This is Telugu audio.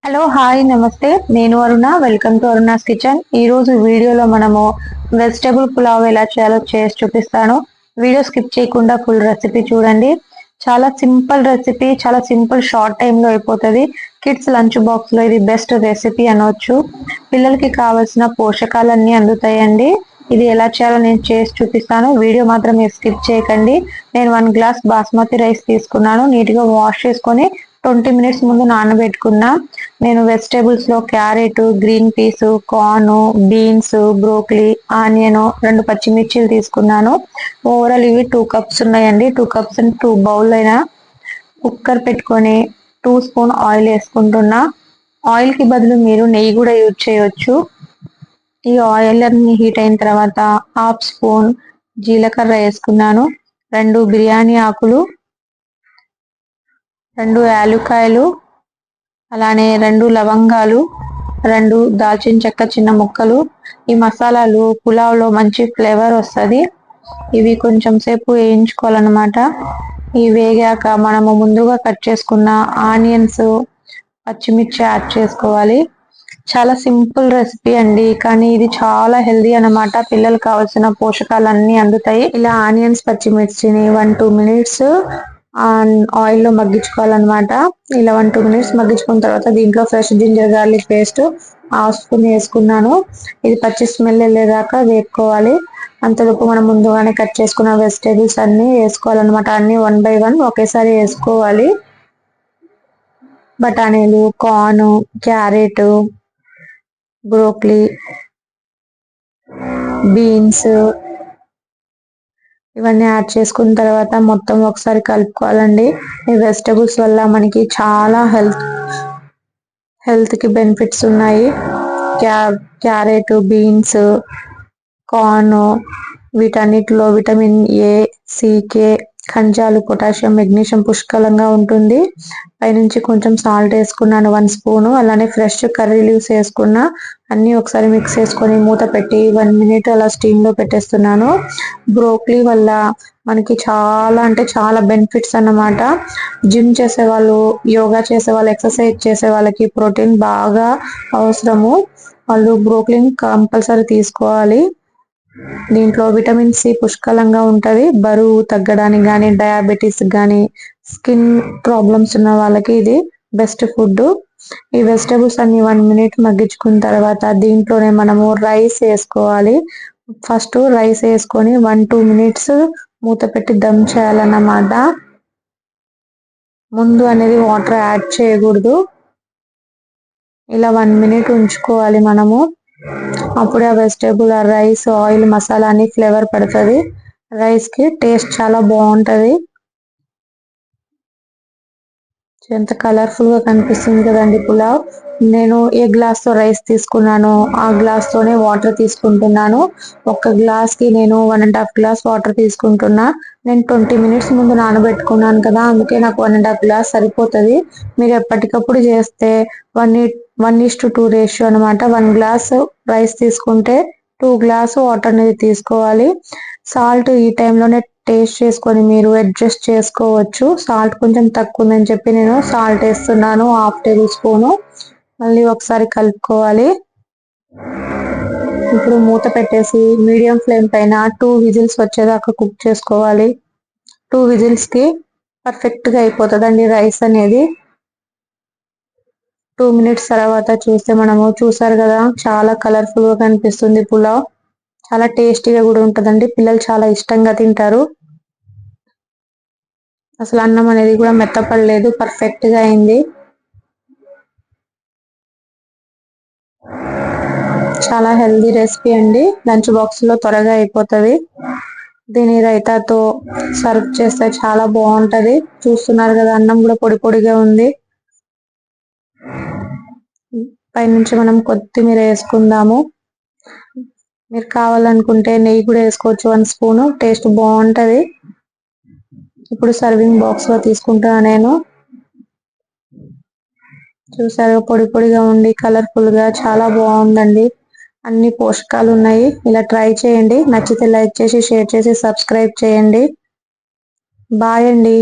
హలో హాయ్ నమస్తే నేను అరుణ వెల్కమ్ టు అరుణాస్ కిచెన్. ఈ రోజు వీడియోలో మనము వెజిటేబుల్ పులావ్ ఎలా చేయాలో చేసి చూపిస్తాను. వీడియో స్కిప్ చేయకుండా ఫుల్ రెసిపీ చూడండి. చాలా సింపుల్ రెసిపీ, చాలా సింపుల్ షార్ట్ టైమ్ లో అయిపోతుంది. కిడ్స్ లంచ్ బాక్స్ లో ఇది బెస్ట్ రెసిపీ అనొచ్చు. పిల్లలకి కావాల్సిన పోషకాలన్నీ అందుతాయండి. ఇది ఎలా చేయాలో నేను చేసి చూపిస్తాను. వీడియో మాత్రం మీరు స్కిప్ చేయకండి. నేను 1 గ్లాస్ బాస్మతి రైస్ తీసుకున్నాను. నీట్గా వాష్ చేసుకొని 20 మినిట్స్ ముందు నానబెట్టుకున్నా. నేను వెజిటేబుల్స్ లో carrot, green peas, corn, beans, broccoli, onion, 2 పచ్చిమిర్చిలు తీసుకున్నాను. ఓవరాల్ ఇవి 2 కప్స్ ఉన్నాయండి. 2 కప్స్ అండ్ 2 బౌల్ అయినా కుక్కర్ పెట్టుకొని 2 స్పూన్ ఆయిల్ వేసుకుంటున్నా. ఆయిల్ కి బదులు మీరు నెయ్యి కూడా యూజ్ చేయొచ్చు. ఈ ఆయిల్ అన్ని హీట్ అయిన తర్వాత 1/2 స్పూన్ జీలకర్ర వేసుకున్నాను. 2 బిర్యానీ ఆకులు, 2 యాలుక్కాయలు, అలానే 2 లవంగాలు, 2 దాల్చిన చెక్క చిన్న ముక్కలు. ఈ మసాలాలు పులావ్లో మంచి ఫ్లేవర్ వస్తుంది. ఇవి కొంచెం సేపు వేయించుకోవాలన్నమాట. ఇవి వేగాక మనము ముందుగా కట్ చేసుకున్న ఆనియన్స్, పచ్చిమిర్చి యాడ్ చేసుకోవాలి. చాలా సింపుల్ రెసిపీ అండి, కానీ ఇది చాలా హెల్దీ అన్నమాట. పిల్లలకు కావాల్సిన పోషకాలన్నీ అందుతాయి. ఇలా ఆనియన్స్, పచ్చిమిర్చిని 1-2 మినిట్స్ ఆయిల్ లో మగ్గించుకోవాలన్నమాట. ఇలా 1-2 మినిట్స్ మగ్గించుకున్న తర్వాత దీంట్లో fresh ginger garlic paste 1/2 spoon వేసుకున్నాను. ఇది పచ్చి స్మెల్ వెళ్ళేదాకా వేపుకోవాలి. అంతలోపు మనం ముందుగానే కట్ చేసుకున్న వెజిటేబుల్స్ అన్ని వేసుకోవాలన్నమాట. అన్ని 1 బై 1 ఒకేసారి వేసుకోవాలి. బఠానీలు, కార్న్, క్యారెట్, బ్రోకలీ, బీన్స్ ఇవన్నీ యాడ్ చేసుకున్న తర్వాత మొత్తం ఒకసారి కలుపుకోవాలండి. ఈ వెజిటేబుల్స్ వల్ల మనకి చాలా హెల్త్ కి బెనిఫిట్స్ ఉన్నాయి. క్యారెట్, బీన్స్, కార్న్ వీటన్నిటిలో విటమిన్ ఏ, సి, కే, ఖనిజాలు, పొటాషియం, మెగ్నీషియం పుష్కలంగా ఉంటుంది. పైనుంచి కొంచెం సాల్ట్ వేసుకున్నాను 1 స్పూను. అలానే ఫ్రెష్ కర్రీ లీవ్స్ వేసుకున్నా. అన్ని ఒకసారి మిక్స్ చేసుకొని మూత పెట్టి 1 మినిట్ అలా స్టీమ్ లో పెట్టేస్తున్నాను. బ్రోకలీ వల్ల మనకి చాలా అంటే చాలా బెనిఫిట్స్ అన్నమాట. జిమ్ చేసే వాళ్ళు, యోగా చేసే వాళ్ళు, ఎక్సర్సైజ్ చేసే వాళ్ళకి ప్రోటీన్ బాగా అవసరము. వాళ్ళు బ్రోకలీని కంపల్సరీ తీసుకోవాలి. దీంట్లో విటమిన్ సి పుష్కలంగా ఉంటది. బరువు తగ్గడానికి కానీ, డయాబెటీస్ కానీ, స్కిన్ ప్రాబ్లమ్స్ ఉన్న వాళ్ళకి ఇది బెస్ట్ ఫుడ్. ఈ వెజిటేబుల్స్ అన్ని 1 మినిట్ మగ్గించుకున్న తర్వాత దీంట్లోనే మనము రైస్ వేసుకోవాలి. ఫస్ట్ రైస్ వేసుకొని 1-2 మినిట్స్ మూత పెట్టి దమ్ చేయాలన్నమాట. ముందు అనేది వాటర్ యాడ్ చేయకూడదు. ఇలా 1 మినిట్ ఉంచుకోవాలి మనము. అప్పుడే ఆ వెజిటేబుల్, ఆ రైస్, ఆయిల్, మసాలా అన్ని ఫ్లేవర్ పడుతుంది. రైస్ కి టేస్ట్ చాలా బాగుంటది. ఎంత కలర్ఫుల్ గా కనిపిస్తుంది కదండి పులావ్. నేను ఏ గ్లాస్ తో రైస్ తీసుకున్నానో ఆ గ్లాస్ తోనే వాటర్ తీసుకుంటున్నాను. ఒక గ్లాస్ కి నేను 1.5 గ్లాస్ వాటర్ తీసుకుంటున్నా. నేను 20 మినిట్స్ ముందు నానబెట్టుకున్నాను కదా, అందుకే నాకు 1.5 గ్లాస్ సరిపోతుంది. మీరు ఎప్పటికప్పుడు చేస్తే 1:2 రేషియో అనమాట. 1 గ్లాస్ రైస్ తీసుకుంటే 2 గ్లాస్ వాటర్ అనేది తీసుకోవాలి. సాల్ట్ ఈ టైంలోనే టేస్ట్ చేసుకొని మీరు అడ్జస్ట్ చేసుకోవచ్చు. సాల్ట్ కొంచెం తక్కువ ఉందని చెప్పి నేను సాల్ట్ వేస్తున్నాను 1/2 టేబుల్ స్పూన్. మళ్ళీ ఒకసారి కలుపుకోవాలి. ఇప్పుడు మూత పెట్టేసి మీడియం ఫ్లేమ్ పైన 2 విజిల్స్ వచ్చేదాకా కుక్ చేసుకోవాలి. 2 విజిల్స్ కి పర్ఫెక్ట్ గా అయిపోతుందండి రైస్ అనేది. 2 మినిట్స్ తర్వాత చూస్తే మనము చూసారు కదా, చాలా కలర్ఫుల్ గా కనిపిస్తుంది పులావ్. చాలా టేస్టీగా కూడా ఉంటుందండి. పిల్లలు చాలా ఇష్టంగా తింటారు. అసలు అన్నం అనేది కూడా మెత్తపడలేదు, పర్ఫెక్ట్ గా అయింది. చాలా హెల్దీ రెసిపీ అండి. లంచ్ బాక్స్ లో త్వరగా అయిపోతుంది. దీని రైతాతో సర్వ్ చేస్తే చాలా బాగుంటది. చూస్తున్నారు కదా, అన్నం కూడా పొడి పొడిగా ఉంది. పైనుంచి మనం కొత్తిమీర వేసుకుందాము. మీరు కావాలనుకుంటే నెయ్యి కూడా వేసుకోవచ్చు 1 స్పూన్. టేస్ట్ బాగుంటది. ఇప్పుడు సర్వింగ్ బాక్స్ లో తీసుకుంటున్నా నేను. చూసారు, పొడి పొడిగా ఉండి కలర్ఫుల్ గా చాలా బాగుందండి. అన్ని పోషకాలు ఉన్నాయి. ఇలా ట్రై చేయండి. నచ్చితే లైక్ చేసి, షేర్ చేసి, సబ్స్క్రైబ్ చేయండి. బాయ్ అండి.